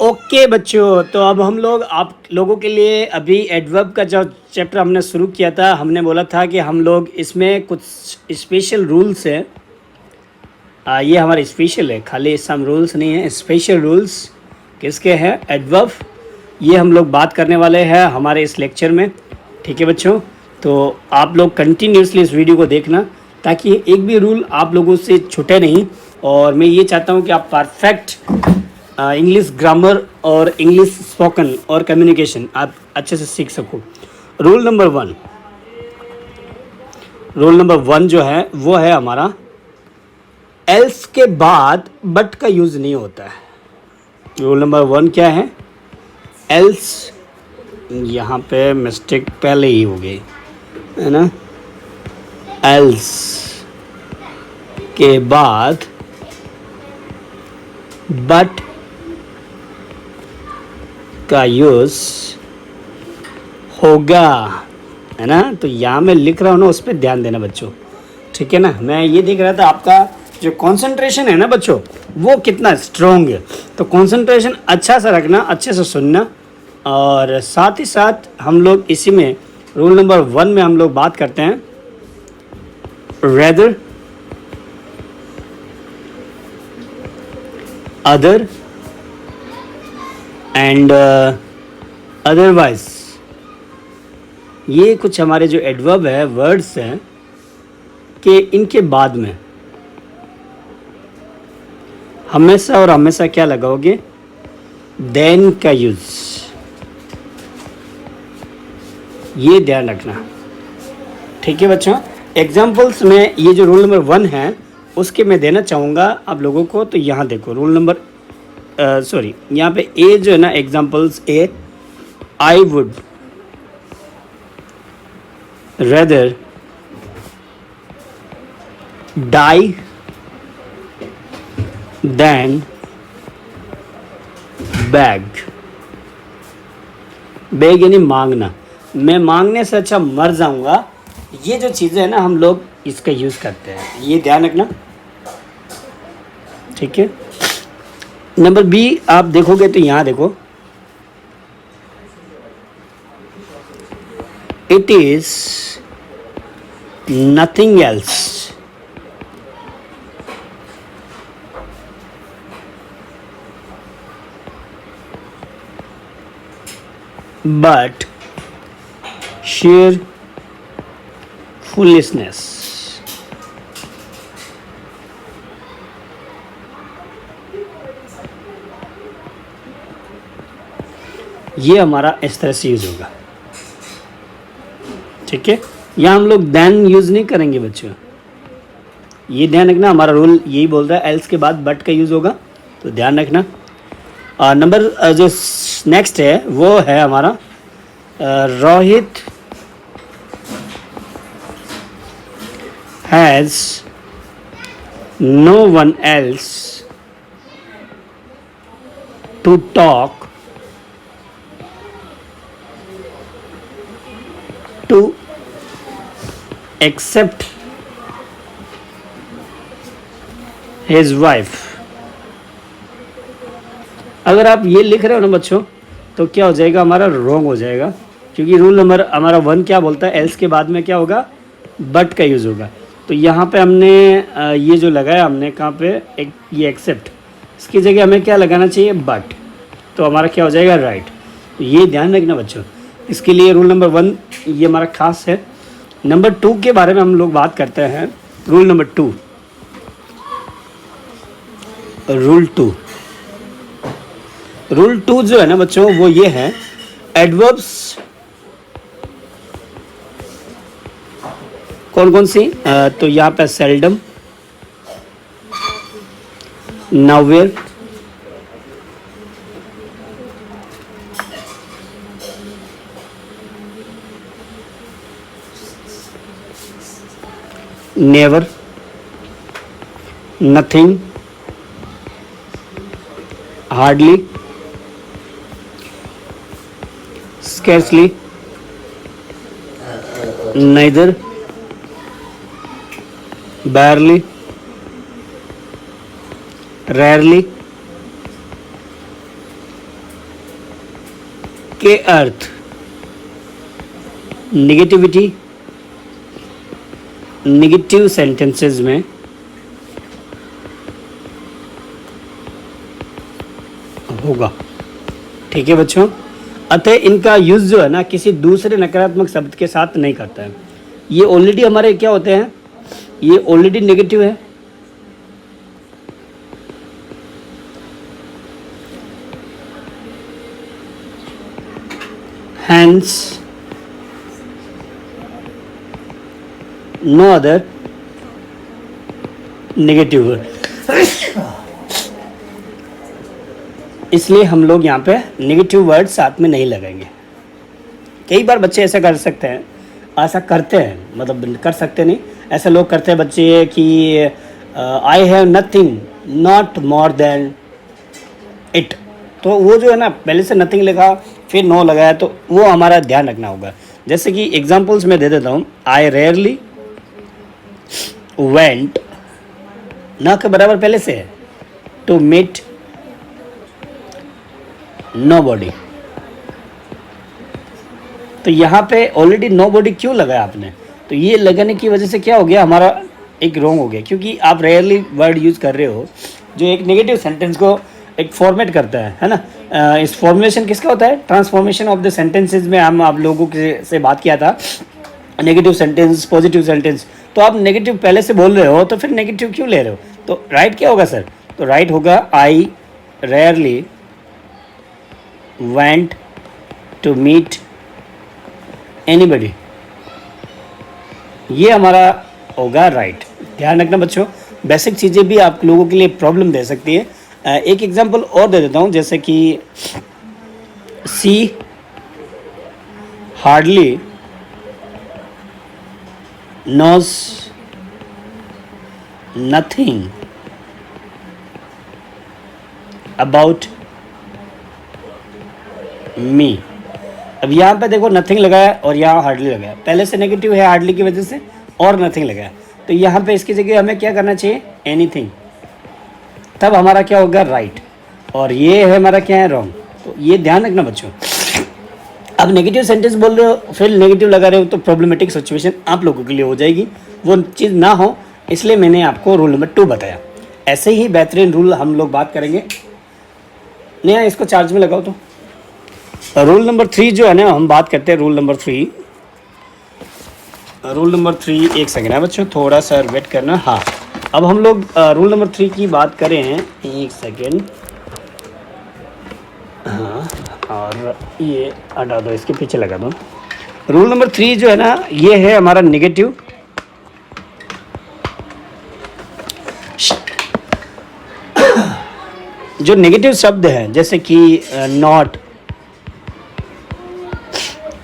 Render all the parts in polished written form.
Okay बच्चों, तो अब हम लोग आप लोगों के लिए अभी एडवर्ब का जो चैप्टर हमने शुरू किया था, हमने बोला था कि हम लोग इसमें कुछ स्पेशल रूल्स हैं। ये हमारे स्पेशल है, खाली सम रूल्स नहीं है, स्पेशल रूल्स किसके हैं? एडवर्ब। ये हम लोग बात करने वाले हैं हमारे इस लेक्चर में। ठीक है बच्चों, तो आप लोग कंटिन्यूसली इस वीडियो को देखना ताकि एक भी रूल आप लोगों से छूटे नहीं। और मैं ये चाहता हूँ कि आप परफेक्ट इंग्लिश ग्रामर और इंग्लिश स्पोकन और कम्युनिकेशन आप अच्छे से सीख सको। रूल नंबर वन जो है वो है हमारा, एल्स के बाद बट का यूज़ नहीं होता है। रूल नंबर वन क्या है? एल्स, यहाँ पे मिस्टेक पहले ही हो गई है ना। एल्स के बाद बट का यूज़ होगा, है ना। तो यहाँ मैं लिख रहा हूँ ना, उस पर ध्यान देना बच्चों, ठीक है ना। मैं ये देख रहा था आपका जो कंसंट्रेशन है ना बच्चों, वो कितना स्ट्रॉन्ग है। तो कंसंट्रेशन अच्छा सा रखना, अच्छे से सुनना। और साथ ही साथ हम लोग इसी में रूल नंबर वन में हम लोग बात करते हैं रेदर, अदर एंड अदरवाइज। ये कुछ हमारे जो एडवर्ब है, वर्ड्स हैं, कि इनके बाद में हमेशा और हमेशा क्या लगाओगे? देन का यूज। ये ध्यान रखना, ठीक है बच्चों। एग्जाम्पल्स में ये जो रूल नंबर वन है उसके मैं देना चाहूँगा आप लोगों को। तो यहाँ देखो रूल नंबर यहाँ पे ए जो है ना, examples A, I would rather die than beg. Beg यानी मांगना, मैं मांगने से अच्छा मर जाऊंगा। ये जो चीज़ें हैं ना, हम लोग इसका यूज़ करते हैं, ये ध्यान रखना, ठीक है। नंबर बी आप देखोगे तो यहाँ देखो, it is nothing else but sheer foolishness। ये हमारा इस तरह से यूज होगा, ठीक है। यहाँ हम लोग देन यूज नहीं करेंगे बच्चों, ये ध्यान रखना। हमारा रूल यही बोल रहा है एल्स के बाद बट का यूज होगा, तो ध्यान रखना। नंबर जो नेक्स्ट है वो है हमारा, Rohit has no one else to talk to except his wife। अगर आप ये लिख रहे हो ना बच्चों, तो क्या हो जाएगा? हमारा रॉन्ग हो जाएगा, क्योंकि रूल नंबर हमारा वन क्या बोलता है? एल्स के बाद में क्या होगा? बट का यूज़ होगा। तो यहाँ पे हमने ये जो लगाया, हमने कहाँ पे एक ये एक्सेप्ट, इसकी जगह हमें क्या लगाना चाहिए? बट। तो हमारा क्या हो जाएगा? राइट। तो ये ध्यान रखना बच्चों, इसके लिए रूल नंबर वन ये हमारा खास है। नंबर टू के बारे में हम लोग बात करते हैं। Rule number two, rule two जो है ना बच्चों, वो ये है, एडवर्ब्स कौन कौन सी? तो यहाँ पे seldom, nowhere, never, nothing, hardly, scarcely, neither, barely, rarely, के अर्थ निगेटिविटी, निगेटिव सेंटेंसेस में होगा। ठीक है बच्चों, अतः इनका यूज जो है ना किसी दूसरे नकारात्मक शब्द के साथ नहीं करता है। ये ऑलरेडी हमारे क्या होते हैं, ये ऑलरेडी नेगेटिव है, hence no other negative word। इसलिए हम लोग यहाँ पे नेगेटिव वर्ड साथ में नहीं लगाएंगे। कई बार बच्चे ऐसा कर सकते हैं, ऐसा करते हैं, मतलब कर सकते नहीं, ऐसा लोग करते हैं बच्चे कि I have nothing not more than it. तो वो जो है ना पहले से नथिंग लिखा फिर नो लगाया, तो वो हमारा ध्यान रखना होगा। जैसे कि एग्जांपल्स में दे देता हूँ, आई रेयरली वेंट, ना के बराबर पहले से है, टू मीट नोबॉडी। तो यहाँ पे ऑलरेडी नोबॉडी क्यों लगाया आपने, तो ये लगाने की वजह से क्या हो गया, हमारा एक रॉन्ग हो गया, क्योंकि आप रेयरली वर्ड यूज़ कर रहे हो जो एक नेगेटिव सेंटेंस को एक फॉर्मेट करता है ना। इस फॉर्मुलेशन किसका होता है, ट्रांसफॉर्मेशन ऑफ द सेंटेंसेस में हम आप लोगों से बात किया था, नेगेटिव सेंटेंस पॉजिटिव सेंटेंस। तो आप नेगेटिव पहले से बोल रहे हो तो फिर नेगेटिव क्यों ले रहे हो, तो राइट क्या होगा सर, तो राइट होगा I rarely went to meet anybody, ये हमारा होगा राइट। ध्यान रखना बच्चों, बेसिक चीज़ें भी आप लोगों के लिए प्रॉब्लम दे सकती है। एक एग्जांपल और दे देता हूँ, जैसे कि she hardly knows nothing about me. अब यहाँ पे देखो नथिंग लगाया और यहाँ हार्डली लगाया, पहले से नेगेटिव है हार्डली की वजह से और नथिंग लगाया, तो यहाँ पे इसकी जगह हमें क्या करना चाहिए, एनीथिंग, तब हमारा क्या होगा राइट, और ये है हमारा क्या है रॉन्ग। तो ये ध्यान रखना बच्चों। अब नेगेटिव सेंटेंस बोल रहे हो फिर नेगेटिव लगा रहे हो तो प्रॉब्लमेटिक सिचुएशन आप लोगों के लिए हो जाएगी, वो चीज़ ना हो, इसलिए मैंने आपको रूल नंबर 2 बताया। ऐसे ही बेहतरीन रूल हम लोग बात करेंगे। नहीं, इसको चार्ज में लगाओ। तो रूल नंबर 3 जो है ना, हम बात करते हैं रूल नंबर 3। रूल नंबर 3, एक सेकेंड है बच्चों, थोड़ा सा वेट करना। हाँ, अब हम लोग रूल नंबर 3 की बात करें, एक सेकेंड। हाँ, और ये हटा दो, इसके पीछे लगा दो। रूल नंबर 3 जो है ना, ये है हमारा नेगेटिव जो नेगेटिव शब्द हैं, जैसे कि नॉट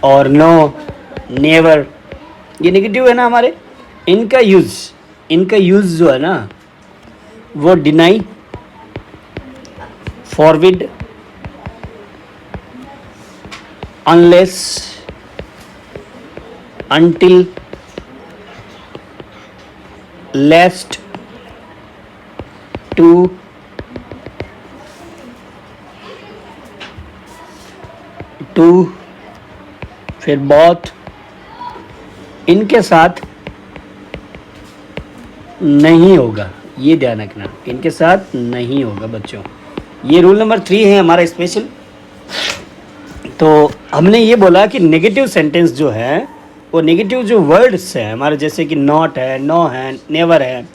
और नो, नेवर, ये नेगेटिव है ना हमारे, इनका यूज़ जो है ना वो deny, फॉरविड, unless, until, lest, to, फिर बहुत, इनके साथ नहीं होगा, ये ध्यान रखना, इनके साथ नहीं होगा बच्चों। ये रूल नंबर 3 है हमारा स्पेशल। तो हमने ये बोला कि नेगेटिव सेंटेंस जो है वो नेगेटिव जो वर्ड्स हैं हमारे, जैसे कि नॉट है, नो है, नेवर है,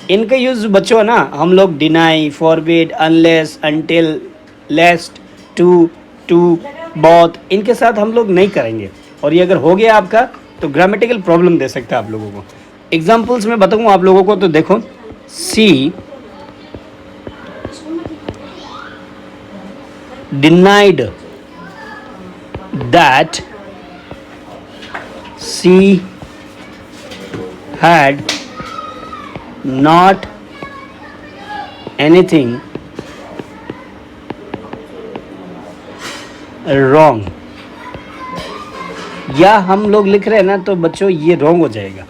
इनका यूज़ बच्चों ना हम लोग deny, forbid, unless, until, lest, too, बहुत, इनके साथ हम लोग नहीं करेंगे। और ये अगर हो गया आपका तो ग्रामेटिकल प्रॉब्लम दे सकता है आप लोगों को। एग्जाम्पल्स में बताऊँ आप लोगों को, तो देखो, she denied that she had not anything wrong. या हम लोग लिख रहे हैं ना, तो बच्चों ये रॉन्ग हो जाएगा।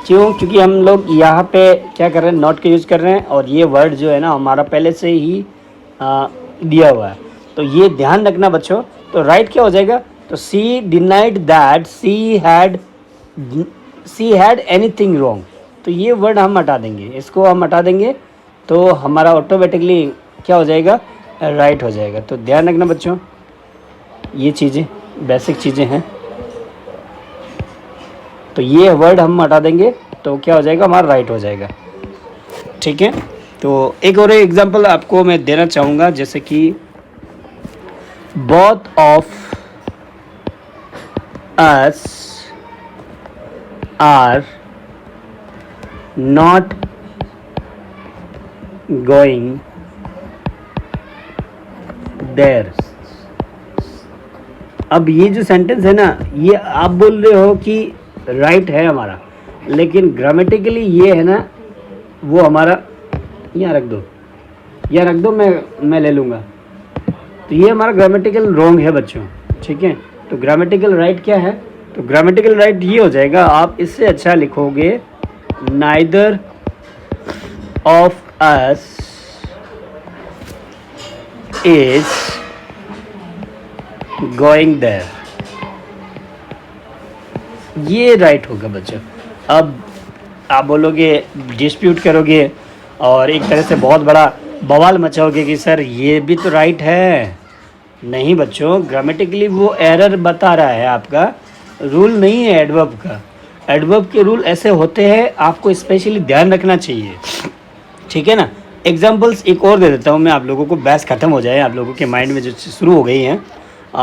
क्यों? क्योंकि हम लोग यहाँ पे क्या कर रहे हैं, नॉट का यूज़ कर रहे हैं, और ये वर्ड जो है ना हमारा पहले से ही दिया हुआ है। तो ये ध्यान रखना बच्चों। तो राइट क्या हो जाएगा, तो she denied that she had anything wrong. तो ये वर्ड हम हटा देंगे, इसको हम हटा देंगे तो हमारा ऑटोमेटिकली क्या हो जाएगा, राइट हो जाएगा। तो ध्यान रखना बच्चों, ये चीज़ें बेसिक चीज़ें हैं। तो ये वर्ड हम हटा देंगे तो क्या हो जाएगा, हमारा राइट हो जाएगा। ठीक है, तो एक और एग्जांपल आपको मैं देना चाहूँगा, जैसे कि both of us are not going there. अब ये जो सेंटेंस है ना, ये आप बोल रहे हो कि राइट है हमारा, लेकिन ग्रामेटिकली ये है ना, वो हमारा यहाँ रख दो, मैं ले लूँगा। तो ये हमारा ग्रामेटिकल रॉन्ग है बच्चों। ठीक है, तो ग्रामेटिकल राइट क्या है, तो ग्रामेटिकल राइट ये हो जाएगा, आप इससे अच्छा लिखोगे neither of us is going there. ये राइट होगा बच्चों। अब आप बोलोगे, डिस्प्यूट करोगे और एक तरह से बहुत बड़ा बवाल मचाओगे कि सर ये भी तो राइट है। नहीं बच्चों, ग्रामेटिकली वो एरर बता रहा है, आपका रूल नहीं है एडवर्ब का। एडवर्ब के रूल ऐसे होते हैं, आपको स्पेशली ध्यान रखना चाहिए। ठीक है ना, एग्जांपल्स एक और दे देता हूँ मैं आप लोगों को, बहस ख़त्म हो जाए आप लोगों के माइंड में जो शुरू हो गई हैं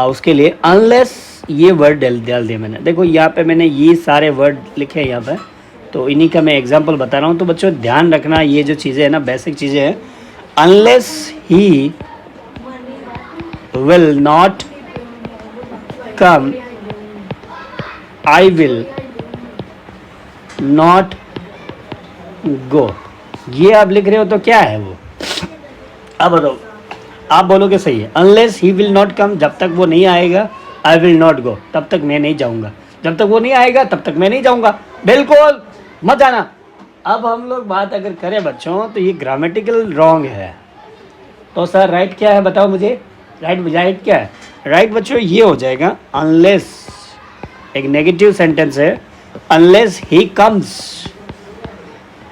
उसके लिए। अनलेस ये वर्ड डाल दिया मैंने, देखो यहाँ पे मैंने ये सारे वर्ड लिखे हैं यहाँ पे, तो इन्हीं का मैं एग्जांपल बता रहा हूँ। तो बच्चों ध्यान रखना, ये जो चीज़ें हैं ना, बेसिक चीज़ें हैं। Unless he will not come, I will not go। ये आप लिख रहे हो तो क्या है वो, अब बताओ, आप बोलोगे सही है। Unless he will not come, जब तक वो नहीं आएगा, आई विल नॉट गो, तब तक मैं नहीं जाऊंगा। जब तक वो नहीं आएगा तब तक मैं नहीं जाऊंगा, बिल्कुल मत जाना। अब हम लोग बात अगर करें बच्चों, तो ये ग्रामेटिकल रॉन्ग है। तो सर राइट क्या है बताओ मुझे, राइट क्या है? राइट बच्चों ये हो जाएगा, अनलेस, एक नेगेटिव सेंटेंस है, अनलेस ही कम्स,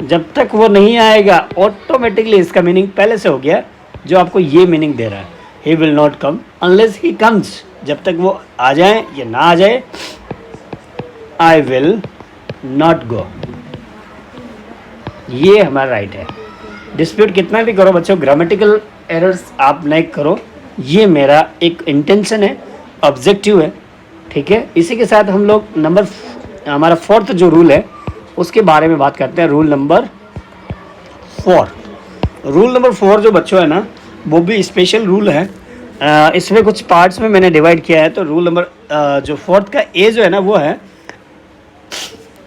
जब तक वो नहीं आएगा। ऑटोमेटिकली इसका मीनिंग पहले से हो गया, जो आपको ये मीनिंग दे रहा है, he will not come unless he comes, जब तक वो आ जाए या ना आ जाए, आई विल नॉट गो। ये हमारा राइट है। डिस्प्यूट कितना भी करो बच्चों, ग्रामेटिकल एरर्स आप नहीं करो, ये मेरा एक इंटेंशन है, ऑब्जेक्टिव है। ठीक है, इसी के साथ हम लोग हमारा फोर्थ जो रूल है उसके बारे में बात करते हैं। रूल नंबर 4 जो बच्चों है ना, वो भी स्पेशल रूल है। इसमें कुछ पार्ट्स में मैंने डिवाइड किया है। तो रूल नंबर जो 4 का ए जो है ना, वो है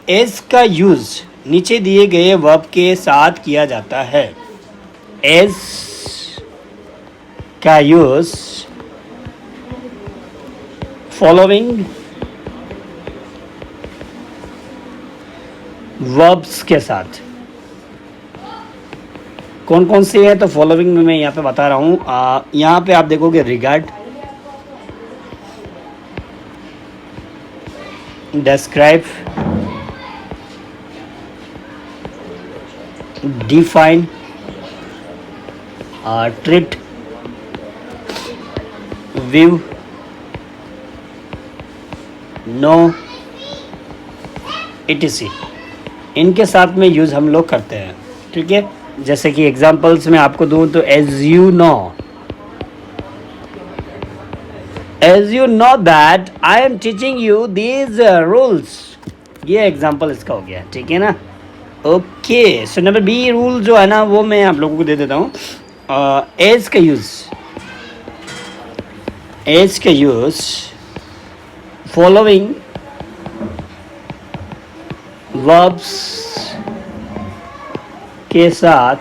एज का यूज़ नीचे दिए गए वर्ब के साथ किया जाता है। एज का यूज़ फॉलोइंग वर्ब्स के साथ। कौन कौन से है, तो फॉलोइंग में मैं यहाँ पे बता रहा हूँ। यहाँ पे आप देखोगे regard, describe, define, treat, view, know, etc इनके साथ में यूज़ हम लोग करते हैं। ठीक है, जैसे कि एग्जांपल्स में आपको दूं तो as you know that I am teaching you these rules, ये एग्जांपल इसका हो गया। ठीक है ना, okay. So number B rule जो है ना, वो मैं आप लोगों को दे देता हूँ। एज का यूज़ फॉलोइंग वर्ब्स के साथ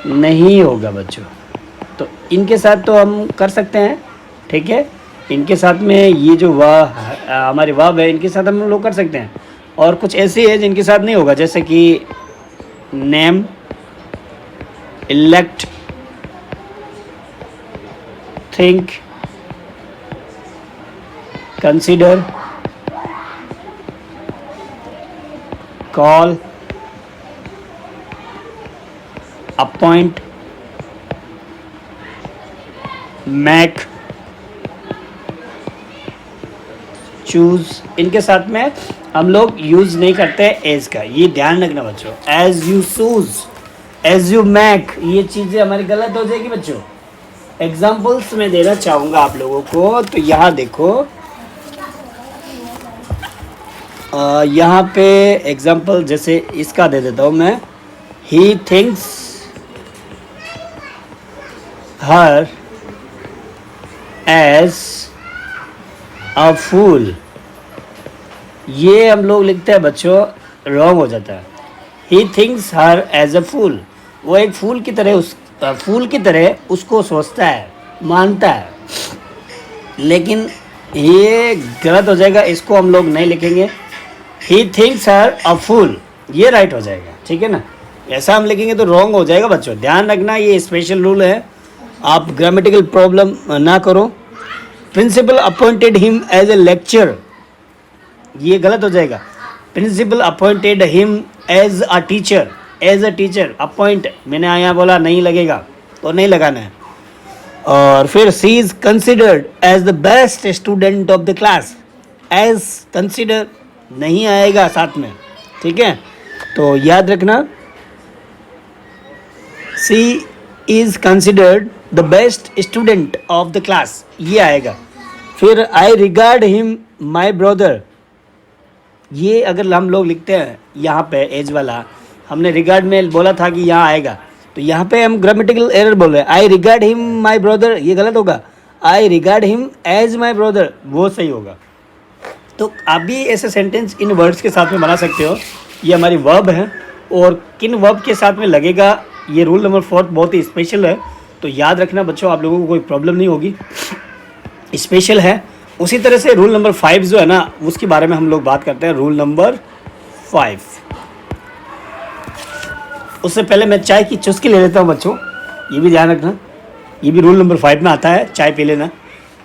नहीं होगा बच्चों। तो इनके साथ तो हम कर सकते हैं। ठीक है, इनके साथ में ये जो हमारे वर्ब है, इनके साथ हम लोग कर सकते हैं। और कुछ ऐसे है जिनके साथ नहीं होगा, जैसे कि name, elect, think, consider, call, appoint, make, choose, इनके साथ में हम लोग यूज़ नहीं करते एज का, ये ध्यान रखना बच्चों। As you choose, as you make, ये चीज़ें हमारी गलत हो जाएगी बच्चों। एग्जाम्पल्स मैं देना चाहूँगा आप लोगों को, तो यहाँ देखो, यहाँ पे एग्जाम्पल जैसे इसका दे देता हूँ मैं। He thinks her as a फूल, ये हम लोग लिखते हैं बच्चों, रॉन्ग हो जाता है। He thinks her as a फूल, वो एक फूल की तरह, उस फूल की तरह उसको सोचता है, मानता है, लेकिन ये गलत हो जाएगा, इसको हम लोग नहीं लिखेंगे। ही थिंक्स हर अ फूल, ये राइट हो जाएगा, ठीक है ना। ऐसा हम लिखेंगे तो रॉन्ग हो जाएगा बच्चों, ध्यान रखना, ये स्पेशल रूल है, आप ग्रामेटिकल प्रॉब्लम ना करो। Principal appointed him as a lecturer, ये गलत हो जाएगा। Principal appointed him as a teacher, as a teacher, appoint मैंने यहाँ बोला नहीं लगेगा तो नहीं लगाना है। और फिर she is considered as the best student of the class, as consider नहीं आएगा साथ में, ठीक है, तो याद रखना she is considered the best student of the class, ये आएगा। फिर I regard him my brother, ये अगर हम लोग लिखते हैं यहाँ पे एज वाला, हमने रिगार्ड में बोला था कि यहाँ आएगा, तो यहाँ पे हम ग्रामेटिकल एरर बोल रहे हैं। I regard him my brother, ये गलत होगा। I regard him as my brother, वो सही होगा। तो आप भी ऐसे सेंटेंस इन वर्ड्स के साथ में बना सकते हो। ये हमारी वर्ब है, और किन वर्ब के साथ में लगेगा, ये रूल नंबर 4 बहुत ही स्पेशल है, तो याद रखना बच्चों, आप लोगों को कोई प्रॉब्लम नहीं होगी, स्पेशल है। उसी तरह से रूल नंबर 5 जो है ना, उसके बारे में हम लोग बात करते हैं। रूल नंबर 5, उससे पहले मैं चाय की चुस्की ले लेता हूँ बच्चों, ये भी ध्यान रखना, ये भी रूल नंबर 5 में आता है, चाय पी लेना।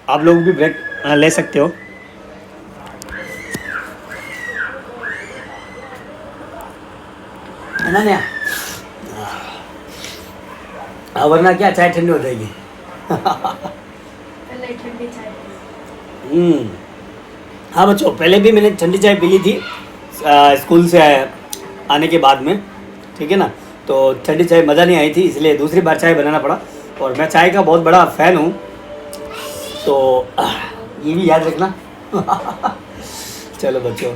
आप लोग भी ब्रेक ले सकते हो। अनन्या, वरना क्या चाय ठंडी हो जाएगी। ठंडी चाय। हाँ बच्चों, पहले भी मैंने ठंडी चाय पी ली थी स्कूल से आने के बाद में, ठीक है ना, तो ठंडी चाय मज़ा नहीं आई थी, इसलिए दूसरी बार चाय बनाना पड़ा। और मैं चाय का बहुत बड़ा फ़ैन हूँ, तो ये भी याद रखना। चलो बच्चों,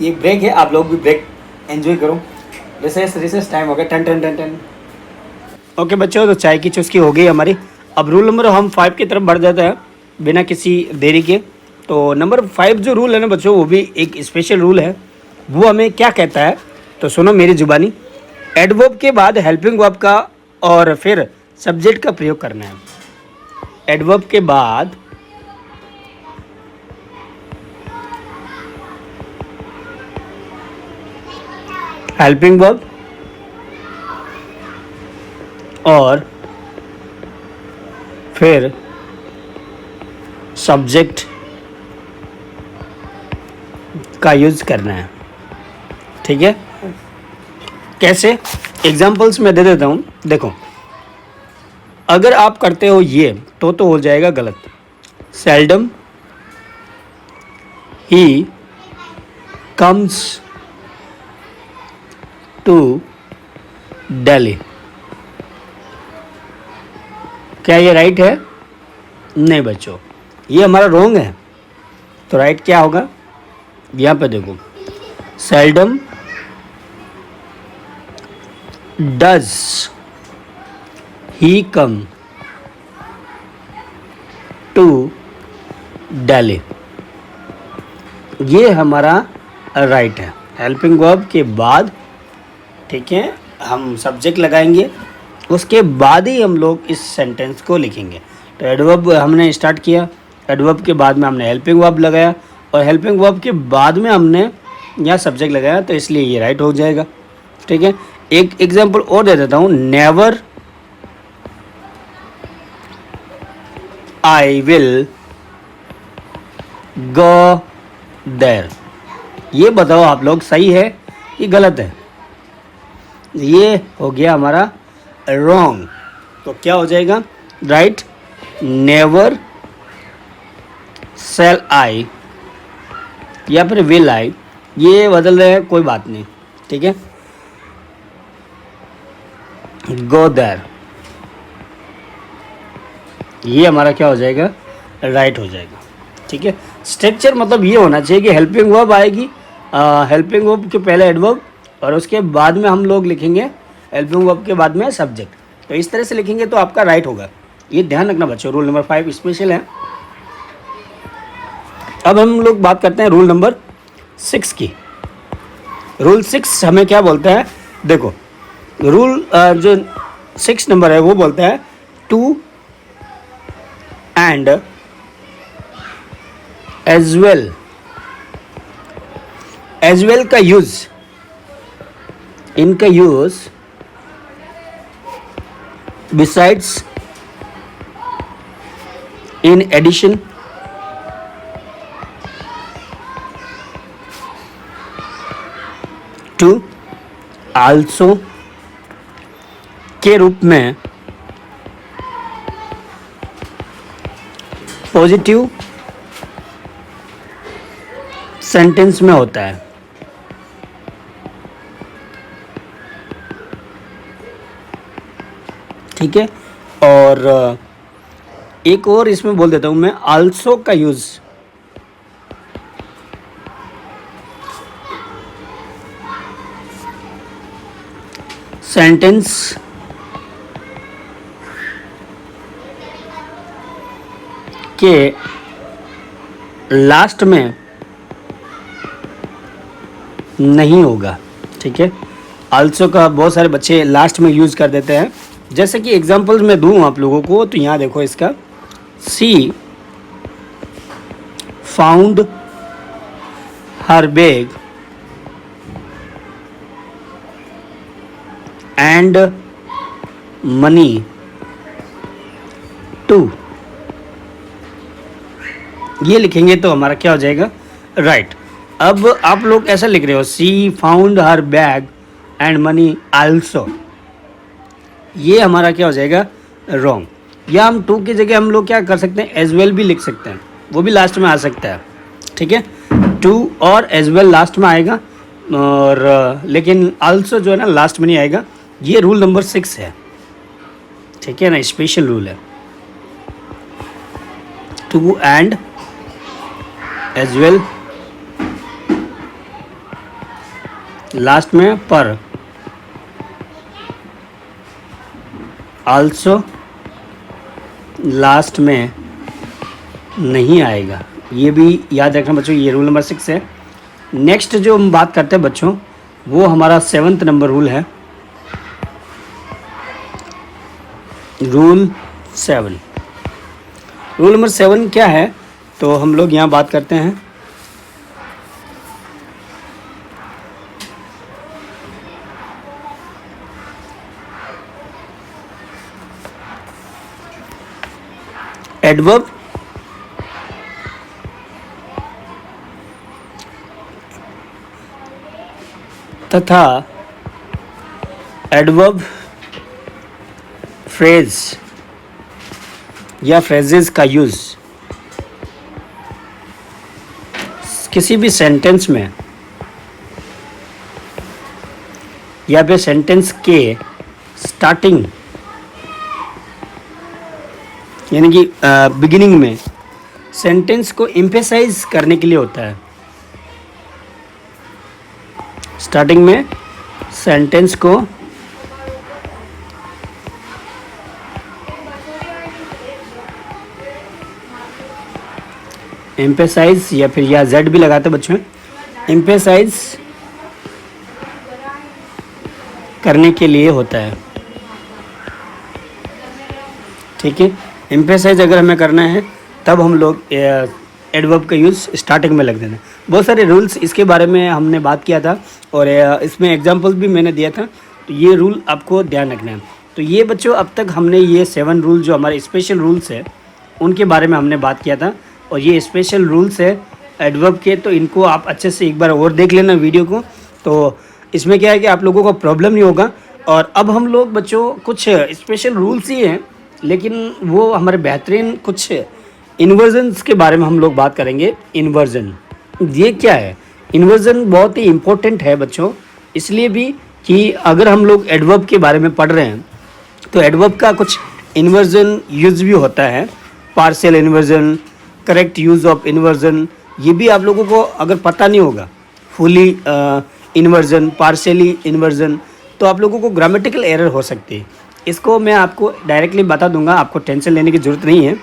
ये ब्रेक है, आप लोग भी ब्रेक एंजॉय करो। रिसेस टाइम हो गया, 10। ओके बच्चों, तो चाय की चुस्की हो गई हमारी। अब रूल नंबर हम 5 की तरफ बढ़ जाते हैं बिना किसी देरी के। तो नंबर 5 जो रूल है ना बच्चों, वो भी एक स्पेशल रूल है। वो हमें क्या कहता है, तो सुनो मेरी जुबानी। एडवर्ब के बाद हेल्पिंग वर्ब का और फिर सब्जेक्ट का प्रयोग करना है। एडवर्ब के बाद हेल्पिंग वर्ब और फिर सब्जेक्ट का यूज करना है, ठीक है। कैसे, एग्जाम्पल्स मैं दे देता हूँ। देखो, अगर आप करते हो ये तो हो जाएगा गलत। Seldom he comes to Delhi, क्या ये राइट है? नहीं बच्चों, ये हमारा रॉन्ग है। तो राइट क्या होगा, यहाँ पे देखो, seldom does he come to Delhi, ये हमारा राइट है। हेल्पिंग वर्ब के बाद, ठीक है, हम सब्जेक्ट लगाएंगे, उसके बाद ही हम लोग इस सेंटेंस को लिखेंगे। तो एडवर्ब हमने स्टार्ट किया, एडवर्ब के बाद में हमने हेल्पिंग वर्ब लगाया, और हेल्पिंग वर्ब के बाद में हमने यहाँ सब्जेक्ट लगाया, तो इसलिए ये राइट हो जाएगा, ठीक है। एक एग्जांपल और दे देता हूँ। Never I will go there. ये बताओ आप लोग सही है कि गलत है? ये हो गया हमारा रॉन्ग। तो क्या हो जाएगा? राइट, नेवर सेल आई या फिर विल आई, ये बदल रहे हैं, कोई बात नहीं, ठीक है। गो देयर, ये हमारा क्या हो जाएगा? राइट हो जाएगा, ठीक है। स्ट्रक्चर मतलब ये होना चाहिए कि हेल्पिंग वर्ब आएगी, हेल्पिंग वर्ब के पहले एडवर्ब और उसके बाद में हम लोग लिखेंगे हेल्पिंग वर्ब के बाद में सब्जेक्ट। तो इस तरह से लिखेंगे तो आपका राइट होगा, ये ध्यान रखना बच्चों। रूल नंबर 5 स्पेशल है। अब हम लोग बात करते हैं रूल नंबर 6 की। रूल 6 हमें क्या बोलता है? देखो, रूल जो 6 नंबर है वो बोलता है too and as well. As well का यूज, इनका use besides, in addition, too, also के रूप में पॉजिटिव सेंटेंस में होता है, ठीक है। और एक और इसमें बोल देता हूं मैं, आल्सो का यूज सेंटेंस के लास्ट में नहीं होगा, ठीक है। आल्सो का बहुत सारे बच्चे लास्ट में यूज़ कर देते हैं। जैसे कि एग्जांपल्स मैं दूं आप लोगों को, तो यहाँ देखो इसका, she found her bag and money too, ये लिखेंगे तो हमारा क्या हो जाएगा? राइट। अब आप लोग ऐसा लिख रहे हो, she found her bag and money also, ये हमारा क्या हो जाएगा? रॉन्ग। या हम टू की जगह हम लोग क्या कर सकते हैं? एज वेल भी लिख सकते हैं, वो भी लास्ट में आ सकता है, ठीक है। टू और एज वेल लास्ट में आएगा, और लेकिन आल्सो जो है ना लास्ट में नहीं आएगा। ये रूल नंबर 6 है, ठीक है ना, स्पेशल रूल है। Too and as well last में, पर आल्सो लास्ट में नहीं आएगा। ये भी याद रखना बच्चों, ये रूल नंबर 6 है। नेक्स्ट जो हम बात करते हैं बच्चों, वो हमारा 7th नंबर रूल है, रूल 7। रूल नंबर 7 क्या है? तो हम लोग यहाँ बात करते हैं, एडवर्ब तथा एडवर्ब फ्रेज या फ्रेजेस का यूज किसी भी सेंटेंस में या फिर सेंटेंस के स्टार्टिंग यानी कि बिगिनिंग में सेंटेंस को एम्फेसाइज करने के लिए होता है। स्टार्टिंग में सेंटेंस को एम्फेसाइज या फिर या जेड भी लगाते बच्चों, एम्फेसाइज करने के लिए होता है, ठीक है। एम्फेसाइज अगर हमें करना है तब हम लोग एडवर्ब का यूज़ स्टार्टिंग में लग देना। बहुत सारे रूल्स इसके बारे में हमने बात किया था और इसमें एग्जांपल्स भी मैंने दिया था, तो ये रूल आपको ध्यान रखना है। तो ये बच्चों अब तक हमने ये 7 रूल जो हमारे स्पेशल रूल्स है उनके बारे में हमने बात किया था। और ये स्पेशल रूल्स है एडवर्ब के, तो इनको आप अच्छे से एक बार और देख लेना वीडियो को। तो इसमें क्या है कि आप लोगों को प्रॉब्लम नहीं होगा। और अब हम लोग बच्चों कुछ स्पेशल रूल्स ही हैं, लेकिन वो हमारे बेहतरीन कुछ इन्वर्जन्स के बारे में हम लोग बात करेंगे। इन्वर्जन ये क्या है? इन्वर्जन बहुत ही इम्पोर्टेंट है बच्चों, इसलिए भी कि अगर हम लोग एडवर्ब के बारे में पढ़ रहे हैं तो एडवर्ब का कुछ इन्वर्जन यूज भी होता है। Partial inversion, correct use of inversion, ये भी आप लोगों को अगर पता नहीं होगा फुली इन्वर्जन, पार्शियली इन्वर्जन, तो आप लोगों को ग्रामेटिकल एरर हो सकती है। इसको मैं आपको डायरेक्टली बता दूंगा, आपको टेंशन लेने की ज़रूरत नहीं है,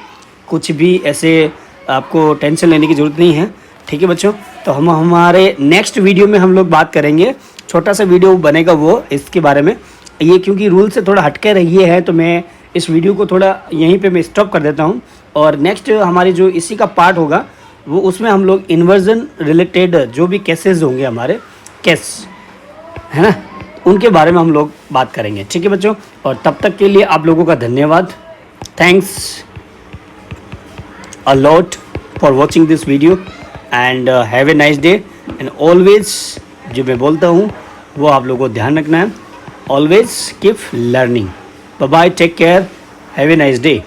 कुछ भी ऐसे आपको टेंशन लेने की ज़रूरत नहीं है। ठीक है बच्चों, तो हम हमारे नेक्स्ट वीडियो में हम लोग बात करेंगे, छोटा सा वीडियो बनेगा वो इसके बारे में। ये क्योंकि रूल से थोड़ा हटके रही है, तो मैं इस वीडियो को थोड़ा यहीं पे मैं स्टॉप कर देता हूँ। और नेक्स्ट हमारी जो इसी का पार्ट होगा वो, उसमें हम लोग इन्वर्जन रिलेटेड जो भी केसेस होंगे हमारे केस, है ना, उनके बारे में हम लोग बात करेंगे। ठीक है बच्चों, और तब तक के लिए आप लोगों का धन्यवाद। Thanks a lot for watching this video and have a nice day and always जो मैं बोलता हूँ वो आप लोगों को ध्यान रखना है। Always keep learning. Bye bye, take care, have a nice day.